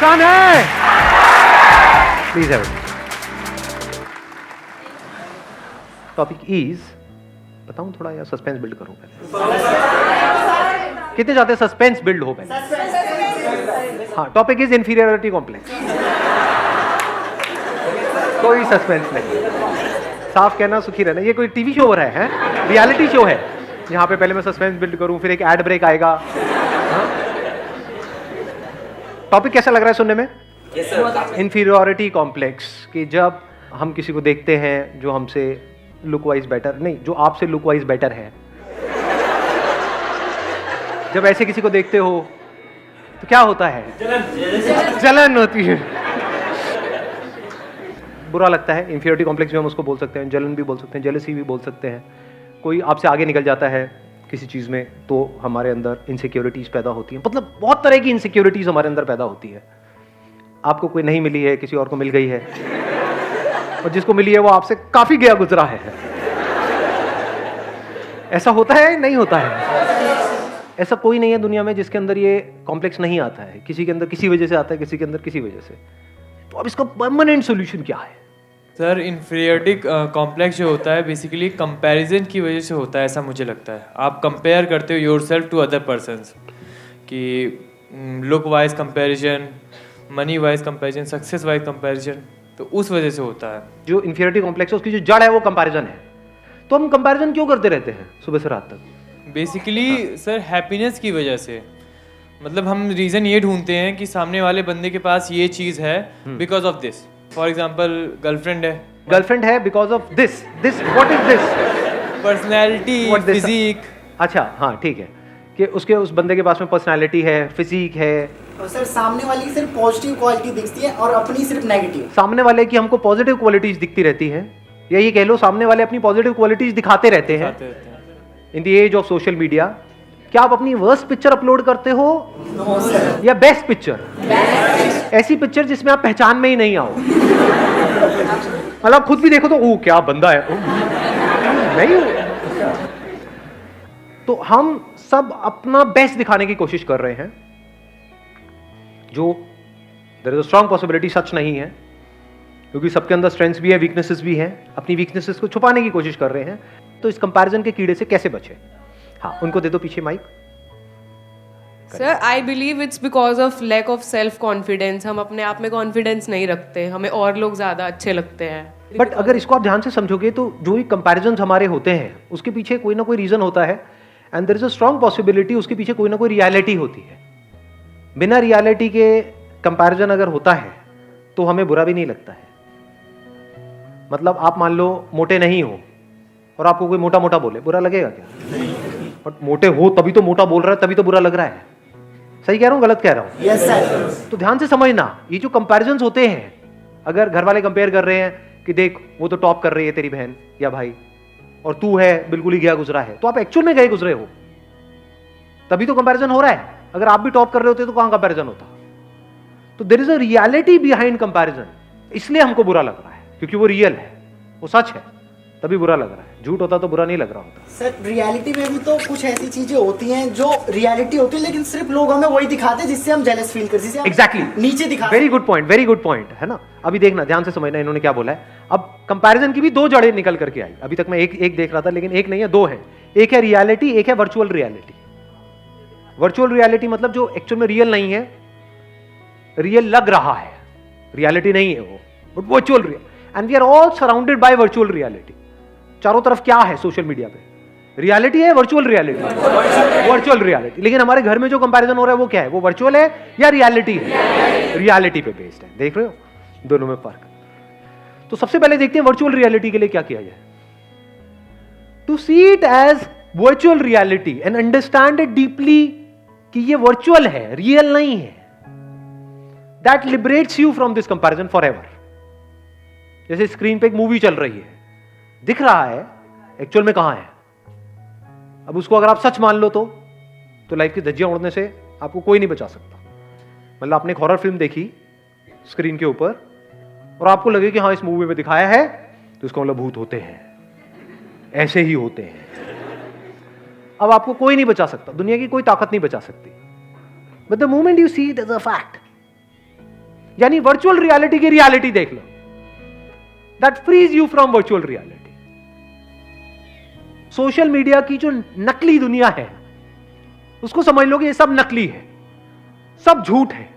सन है। Please have topic is, बताऊं थोड़ा या सस्पेंस बिल्ड करूं पहले? कितने चाहते हैं सस्पेंस बिल्ड हो पहले? हाँ, टॉपिक इज इंफीरियरिटी कॉम्प्लेक्स। कोई सस्पेंस नहीं, साफ कहना सुखी रहना। ये कोई टीवी शो हो रहा है, रियलिटी शो है यहाँ पे पहले मैं सस्पेंस बिल्ड करूं, फिर एक एड ब्रेक आएगा। टॉपिक कैसा लग रहा है सुनने में? इंफीरियरिटी कॉम्प्लेक्स, कि जब हम किसी को देखते हैं जो हमसे लुक वाइज बेटर, नहीं, जो आपसे लुक वाइज बेटर है, जब ऐसे किसी को देखते हो तो क्या होता है? जलन होती है, बुरा लगता है। इंफीरियरिटी कॉम्प्लेक्स भी हम उसको बोल सकते हैं, जलन भी बोल सकते हैं, जेलसी भी बोल सकते हैं। कोई आपसे आगे निकल जाता है किसी चीज़ में तो हमारे अंदर इनसिक्योरिटीज़ पैदा होती हैं। मतलब बहुत तरह की इनसिक्योरिटीज़ हमारे अंदर पैदा होती है। आपको कोई नहीं मिली है, किसी और को मिल गई है, और जिसको मिली है वो आपसे काफ़ी गया गुजरा है। ऐसा होता है नहीं होता है? ऐसा कोई नहीं है दुनिया में जिसके अंदर ये कॉम्प्लेक्स नहीं आता है। किसी के अंदर किसी वजह से आता है, किसी के अंदर किसी वजह से। तो अब इसका परमानेंट सोल्यूशन क्या है? सर, इंफीरियरिटी कॉम्प्लेक्स जो होता है बेसिकली कंपैरिजन की वजह से होता है, ऐसा मुझे लगता है। आप कंपेयर करते हो योरसेल्फ टू अदर पर्सन्स, कि look wise comparison, money wise comparison, success wise comparison, तो उस वजह से होता है। जो इंफीरियरिटी कॉम्प्लेक्स है उसकी जो जड़ है वो कंपैरिजन है। तो हम कंपैरिजन क्यों करते रहते हैं सुबह से रात तक? बेसिकली सर हैप्पीनेस की वजह से। मतलब हम रीज़न ये ढूंढते हैं कि सामने वाले बंदे के पास ये चीज़ है because of this. For example girlfriend है because of this. What is this? Personality, physique. अच्छा, हाँ ठीक है, कि उसके उस बंदे के पास में पर्सनैलिटी है, फिजिक है। और सर सामने वाले की सिर्फ पॉजिटिव क्वालिटी दिखती है और अपनी सिर्फ नेगेटिव। सामने वाले की हमको पॉजिटिव क्वालिटीज दिखती रहती हैं, या ये कह लो सामने वाले अपनी पॉजिटिव क्वालिटीज दिखाते रहते हैं। In the age of social media, क्या आप अपनी वर्स्ट पिक्चर अपलोड करते हो या बेस्ट पिक्चर? ऐसी पिक्चर जिसमें आप पहचान में ही नहीं आओ। मतलब खुद भी देखो तो ओ क्या बंदा है, नहीं हूं। तो हम सब अपना बेस्ट दिखाने की कोशिश कर रहे हैं, जो there is a strong possibility सच नहीं है, क्योंकि सबके अंदर स्ट्रेंथ्स भी है, वीकनेसेस भी हैं। अपनी वीकनेसेस को छुपाने की कोशिश कर रहे हैं। तो इस कंपैरिजन के कीड़े से कैसे बचे? हाँ, उनको दे दो पीछे mic. Sir, I believe it's because of lack of self confidence. हम अपने आप में कॉन्फिडेंस नहीं रखते, हमें और लोग ज्यादा अच्छे लगते हैं। बट अगर इसको आप ध्यान से समझोगे तो जो भी कंपैरिजन्स हमारे होते हैं उसके पीछे कोई ना कोई रीजन होता है, and there is a strong possibility उसके पीछे कोई ना कोई रियलिटी होती है। बिना रियलिटी के कंपैरिजन अगर होता है तो हमें बुरा भी नहीं लगता है। मतलब आप मान लो मोटे नहीं हो और आपको कोई मोटा मोटा बोले, बुरा लगेगा क्या? बट मोटे हो तभी तो मोटा बोल रहा है, तभी तो बुरा लग रहा है। सही कह रहा हूँ, गलत कह रहा हूँ? Yes sir. तो ध्यान से समझना, ये जो कंपैरिजन्स होते हैं, अगर घर वाले कंपेयर कर रहे हैं कि देख वो तो टॉप कर रही है तेरी बहन या भाई, और तू है बिल्कुल ही गया गुजरा है, तो आप एक्चुअल में गए गुजरे हो, तभी तो कंपैरिजन हो रहा है। अगर आप भी टॉप कर रहे होते तो कहां कंपैरिजन होता? तो there is a reality behind comparison. इसलिए हमको बुरा लग रहा है, क्योंकि वो रियल है, वो सच है, तभी बुरा लग रहा है। झूठ होता तो बुरा नहीं लग रहा होता। सर रियलिटी में भी तो कुछ ऐसी चीजें होती हैं जो रियलिटी होती है, लेकिन सिर्फ लोग हमें वही दिखाते हैं जिससे हम जेलस फील करते हैं। एग्जैक्टली, नीचे दिखा। वेरी गुड पॉइंट है ना। अभी देखना, ध्यान से समझना इन्होंने क्या बोला है। अब कंपैरिजन की भी दो जड़ें निकल करके आई। अभी तक मैं एक देख रहा था, लेकिन एक नहीं है, दो है। एक है रियलिटी, एक है वर्चुअल रियलिटी। वर्चुअल रियलिटी मतलब जो एक्चुअल में रियल नहीं है, रियल लग रहा है, रियलिटी नहीं है वो, but virtual real. And we are all surrounded by virtual reality. चारों तरफ क्या है सोशल मीडिया पे? रियलिटी है, वर्चुअल रियलिटी, वर्चुअल रियलिटी। लेकिन हमारे घर में जो कंपैरिजन हो रहा है वो क्या है? वो वर्चुअल है या रियलिटी है? रियलिटी पे बेस्ड है। देख रहे हो दोनों में फर्क? तो सबसे पहले देखते हैं वर्चुअल रियलिटी के लिए क्या किया जाए। To see it as virtual reality and understand it deeply कि ये वर्चुअल है, रियल नहीं है। That liberates you from this comparison forever. जैसे स्क्रीन पे एक मूवी चल रही है, दिख रहा है, एक्चुअल में कहां है? अब उसको अगर आप सच मान लो तो लाइफ की धज्जियां उड़ने से आपको कोई नहीं बचा सकता। मतलब आपने एक हॉरर फिल्म देखी स्क्रीन के ऊपर और आपको लगे कि हाँ इस मूवी में दिखाया है, तो इसका मतलब भूत होते हैं, ऐसे ही होते हैं। अब आपको कोई नहीं बचा सकता, दुनिया की कोई ताकत नहीं बचा सकती। But the moment you see it as a fact, यानी वर्चुअल रियलिटी की रियलिटी देख लो, that freeze you from virtual reality. Social media की जो नकली दुनिया है उसको समझ लो कि ये सब नकली है, सब झूठ है।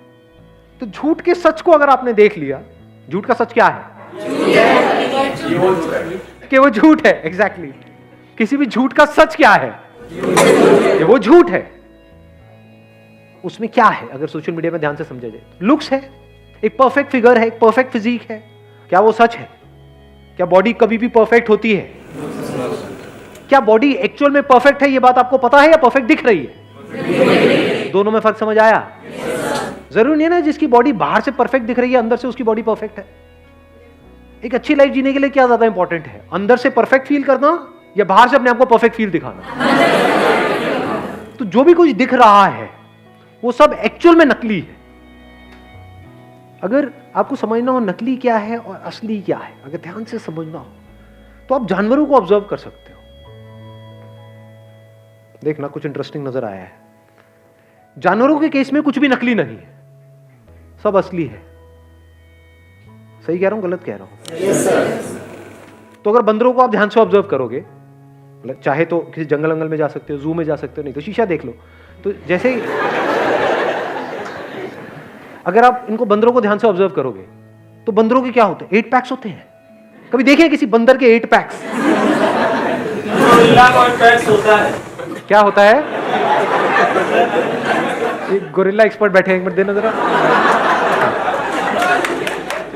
तो झूठ के सच को अगर आपने देख लिया, झूठ का सच क्या है? कि वो झूठ है। एग्जैक्टली किसी भी झूठ का सच क्या है? कि वो झूठ है। उसमें क्या है अगर सोशल मीडिया में ध्यान से समझा जाए? लुक्स है, एक परफेक्ट फिगर है, एक परफेक्ट फिजिक है। क्या वो सच है? क्या बॉडी कभी भी परफेक्ट होती है? क्या बॉडी एक्चुअल में परफेक्ट है ये बात आपको पता है या परफेक्ट दिख रही है? दोनों में फर्क समझ आया? जरूरी नहीं है ना जिसकी बॉडी बाहर से परफेक्ट दिख रही है अंदर से उसकी बॉडी परफेक्ट है। एक अच्छी लाइफ जीने के लिए क्या ज्यादा इंपॉर्टेंट है, अंदर से परफेक्ट फील करना या बाहर से अपने आप को परफेक्ट फील दिखाना? तो जो भी कुछ दिख रहा है वो सब एक्चुअल में नकली है। अगर आपको समझना हो नकली क्या है और असली क्या है, अगर ध्यान से समझना हो तो आप जानवरों को ऑब्जर्व कर सकते हो। देखना कुछ इंटरेस्टिंग नजर आया है। जानवरों के केस में कुछ भी नकली नहीं है, सब असली है। सही कह रहा हूं गलत कह रहा हूं? Yes sir. तो अगर बंदरों को आप ध्यान से ऑब्जर्व करोगे, चाहे तो किसी जंगल अंगल में जा सकते हो, जू में जा सकते हो, नहीं तो शीशा देख लो। तो जैसे ही अगर आप इनको बंदरों को ध्यान से ऑब्जर्व करोगे तो बंदरों के क्या होते हैं? 8 पैक्स होते हैं। कभी देखे किसी बंदर के 8 पैक्स? होता है। क्या होता है? एक गोरिल्ला एक्सपर्ट बैठे हैं, एक मिनट देना जरा।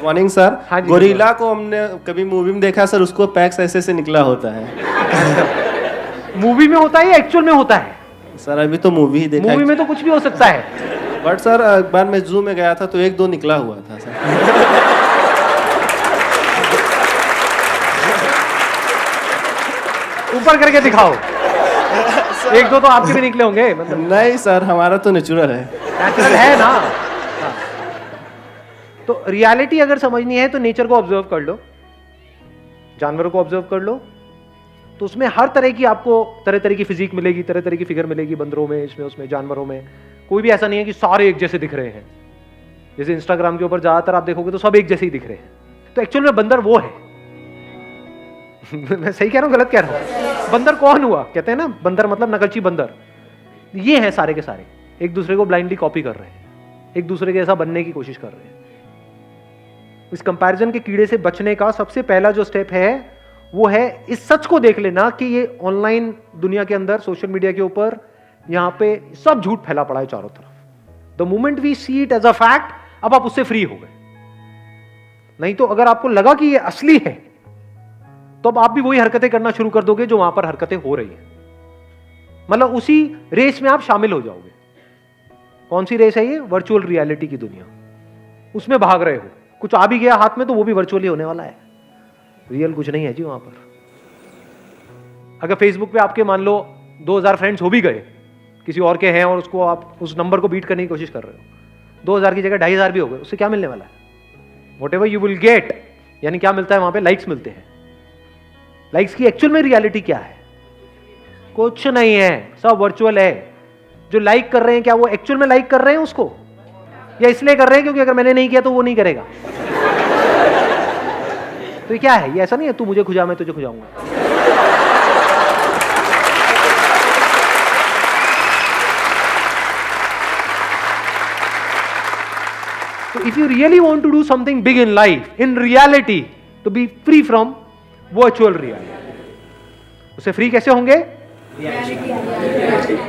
Morning sir. हाँ जी। गोरिल्ला को हमने कभी मूवी में देखा सर, उसको पैक्स ऐसे से निकला होता है। मूवी में होता है या एक्चुअल में होता है? सर अभी तो मूवी ही देखा मूवी में तो कुछ भी हो सकता है। बट सर एक बार मैं जू में गया था तो 1-2 निकला हुआ था सर। ऊपर करके दिखाओ। 1-2 तो आपके भी निकले होंगे, मतलब नहीं सर हमारा तो नेचुरल है। नेचुरल है ना। हाँ। तो रियलिटी अगर समझनी है तो नेचर को ऑब्जर्व कर लो, जानवरों को ऑब्जर्व कर लो, तो उसमें हर तरह की आपको तरह तरह की फिजिक मिलेगी, तरह तरह की फिगर मिलेगी। बंदरों में, इसमें, उसमें, जानवरों में कोई भी ऐसा नहीं है कि सारे एक जैसे दिख रहे हैं। जैसे इंस्टाग्राम के ऊपर ज्यादातर आप देखोगे तो सब एक जैसे ही दिख रहे हैं। तो एक्चुअल में बंदर वो है। मैं सही कह रहा हूं गलत कह रहा हूं? बंदर कौन हुआ? कहते हैं ना बंदर मतलब नकलची बंदर। ये हैं सारे के सारे, एक दूसरे को ब्लाइंडली कॉपी कर रहे हैं, एक दूसरे के ऐसा बनने की कोशिश कर रहे हैं। इस कंपैरिजन के कीड़े से बचने का सबसे पहला जो स्टेप है वो है इस सच को देख लेना कि ये ऑनलाइन दुनिया के अंदर, सोशल मीडिया के ऊपर, यहां पे सब झूठ फैला पड़ा है चारों तरफ। The moment we see it as a fact, अब आप उससे फ्री हो गए। नहीं तो अगर आपको लगा कि ये असली है तो अब आप भी वही हरकतें करना शुरू कर दोगे जो वहां पर हरकतें हो रही हैं। मतलब उसी रेस में आप शामिल हो जाओगे। कौन सी रेस है ये? वर्चुअल रियलिटी की दुनिया। उसमें भाग रहे हो, कुछ आ भी गया हाथ में तो वो भी वर्चुअली होने वाला है, रियल कुछ नहीं है जी वहां पर। अगर फेसबुक पे आपके मान लो 2000 फ्रेंड्स हो भी गए, किसी और के हैं, और उसको आप उस नंबर को बीट करने की कोशिश कर रहे हो, 2000 की जगह 2500 भी हो गए, उससे क्या मिलने वाला है? व्हाटएवर यू विल गेट, यानी क्या मिलता है वहां पे? लाइक्स मिलते हैं। लाइक्स की एक्चुअल में रियलिटी क्या है? कुछ नहीं है, सब वर्चुअल है। जो लाइक कर रहे हैं क्या वो एक्चुअल में लाइक कर रहे हैं उसको, या इसलिए कर रहे हैं क्योंकि अगर मैंने नहीं किया तो वो नहीं करेगा? तो ये क्या है? ये ऐसा नहीं है तू मुझे खुजा मैं तुझे खुजाऊंगा। So if you really want to do something big in life, in reality, to be free from virtual reality, उससे फ्री कैसे होंगे?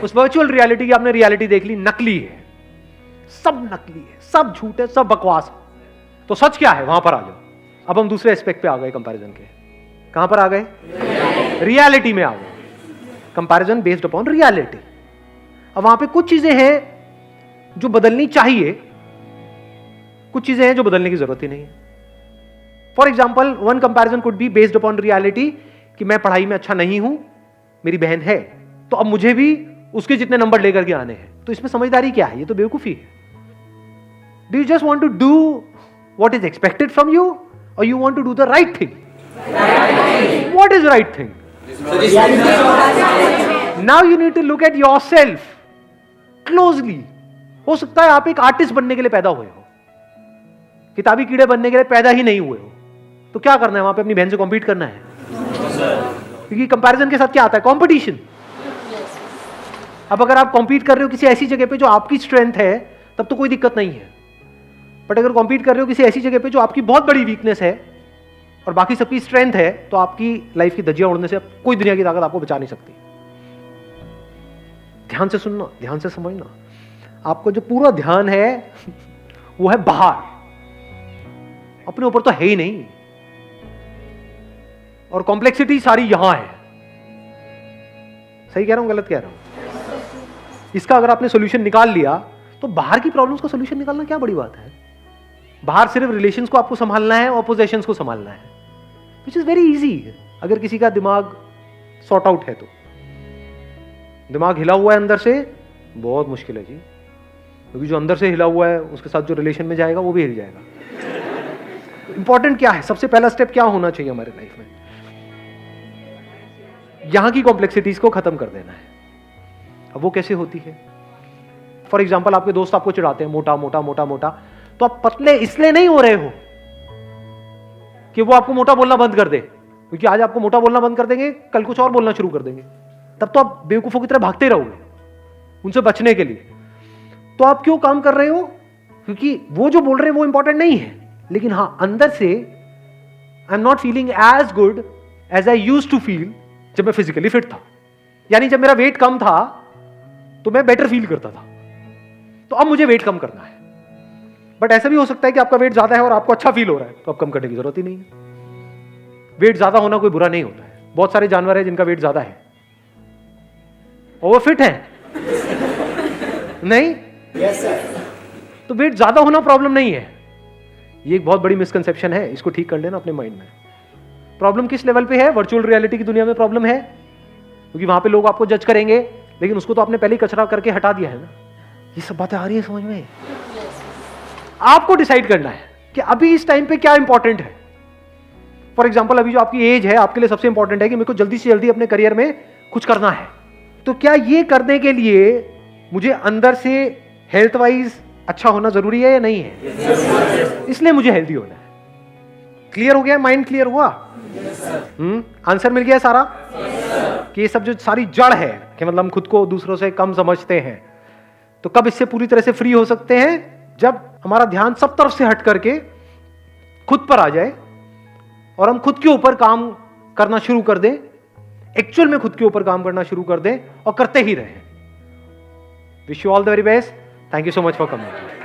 उस वर्चुअल रियलिटी की आपने रियलिटी देख ली, नकली है, सब नकली है, सब झूठ है, सब बकवास है। तो सच क्या है? वहां पर आ जाओ। अब हम दूसरे एस्पेक्ट पे आ गए कंपैरिजन के। कहां पर आ गए? रियलिटी में आ गए। Comparison based upon reality. अब वहां पे कुछ चीजें हैं जो बदलनी चाहिए, कुछ चीजें हैं जो बदलने की जरूरत ही नहीं है। For example, one comparison could be based upon reality कि मैं पढ़ाई में अच्छा नहीं हूं, मेरी बहन है, तो अब मुझे भी उसके जितने नंबर लेकर के आने हैं। तो इसमें समझदारी क्या है? ये तो बेवकूफी है। Do you just want to do what is expected from you, or you want to do the right thing? What is right thing? Now you need to look at yourself closely. हो सकता है आप एक artist बनने के लिए पैदा हुए हो, किताबी कीड़े बनने के लिए पैदा ही नहीं हुए हो, तो क्या करना है वहां पे? अपनी बहन से कॉम्पीट करना है, क्योंकि कंपैरिजन के साथ क्या आता है? कंपटीशन। अब अगर आप कॉम्पीट कर रहे हो किसी ऐसी जगह पे जो आपकी स्ट्रेंथ है, तब तो कोई दिक्कत नहीं है। बट अगर कॉम्पीट कर रहे हो किसी ऐसी जगह पे जो आपकी बहुत बड़ी वीकनेस है और बाकी सबकी स्ट्रेंथ है, तो आपकी लाइफ की धज्जियां उड़ने से कोई दुनिया की ताकत आपको बचा नहीं सकती। ध्यान से सुनना, ध्यान से समझना। आपको जो पूरा ध्यान है वो है बाहर, अपने ऊपर तो है ही नहीं, और कॉम्प्लेक्सिटी सारी यहां है। सही कह रहा हूं, गलत कह रहा हूं? इसका अगर आपने सॉल्यूशन निकाल लिया, तो बाहर की प्रॉब्लम्स का सॉल्यूशन निकालना क्या बड़ी बात है? बाहर सिर्फ रिलेशंस को आपको संभालना है और पोजेशंस को संभालना है, विच इज वेरी इजी। अगर किसी का दिमाग सॉर्ट आउट है तो। दिमाग हिला हुआ है अंदर से, बहुत मुश्किल है जी, क्योंकि जो अंदर से हिला हुआ है उसके साथ जो रिलेशन में जाएगा वो भी हिल जाएगा। इंपॉर्टेंट क्या है? सबसे पहला स्टेप क्या होना चाहिए हमारे लाइफ में? यहां की कॉम्प्लेक्सिटीज को खत्म कर देना है। अब वो कैसे होती है? फॉर एग्जाम्पल, आपके दोस्त आपको चिढ़ाते हैं, मोटा मोटा मोटा मोटा, तो आप पतले इसलिए नहीं हो रहे हो कि वो आपको मोटा बोलना बंद कर दे, क्योंकि आज आपको मोटा बोलना बंद कर देंगे, कल कुछ और बोलना शुरू कर देंगे, तब तो आप बेवकूफों की तरह भागते रहोगे उनसे बचने के लिए। तो आप क्यों काम कर रहे हो? क्योंकि वो जो बोल रहे हैं वो इंपॉर्टेंट नहीं है, लेकिन हां, अंदर से I am not feeling as good as I used to feel जब मैं फिजिकली फिट था। यानी जब मेरा वेट कम था तो मैं बेटर फील करता था, तो अब मुझे वेट कम करना है। बट ऐसा भी हो सकता है कि आपका वेट ज्यादा है और आपको अच्छा फील हो रहा है, तो अब कम करने की जरूरत ही नहीं है। वेट ज्यादा होना कोई बुरा नहीं होता है। बहुत सारे जानवर हैं जिनका वेट ज्यादा है और वो फिट है नहीं? Yes sir. तो वेट ज्यादा होना प्रॉब्लम नहीं है। ये एक बहुत बड़ी मिसकंसेप्शन है, इसको ठीक कर लेना अपने माइंड में। प्रॉब्लम किस लेवल पे है? वर्चुअल रियलिटी की दुनिया में प्रॉब्लम है, क्योंकि वहां पे लोग आपको जज करेंगे, लेकिन उसको तो आपने पहले ही कचरा करके हटा दिया है ना। ये सब बातें आ रही है समझ में? आपको डिसाइड करना है कि अभी इस टाइम पे क्या इंपॉर्टेंट है। फॉर एग्जाम्पल, अभी जो आपकी एज है, आपके लिए सबसे इंपॉर्टेंट है कि मेरे को जल्दी से जल्दी अपने करियर में कुछ करना है। तो क्या ये करने के लिए मुझे अंदर से हेल्थ वाइज अच्छा होना जरूरी है या नहीं है? इसलिए मुझे हेल्दी होना है। क्लियर हो गया? माइंड क्लियर हुआ? आंसर मिल गया सारा? कि ये सब जो सारी जड़ है कि मतलब हम खुद को दूसरों से कम समझते हैं, तो कब इससे पूरी तरह से फ्री हो सकते हैं? जब हमारा ध्यान सब तरफ से हट करके खुद पर आ जाए और हम खुद के ऊपर काम करना शुरू कर दें, एक्चुअल में खुद के ऊपर काम करना शुरू कर दें और करते ही रहें। Wish you all the very best. Thank you so much for coming.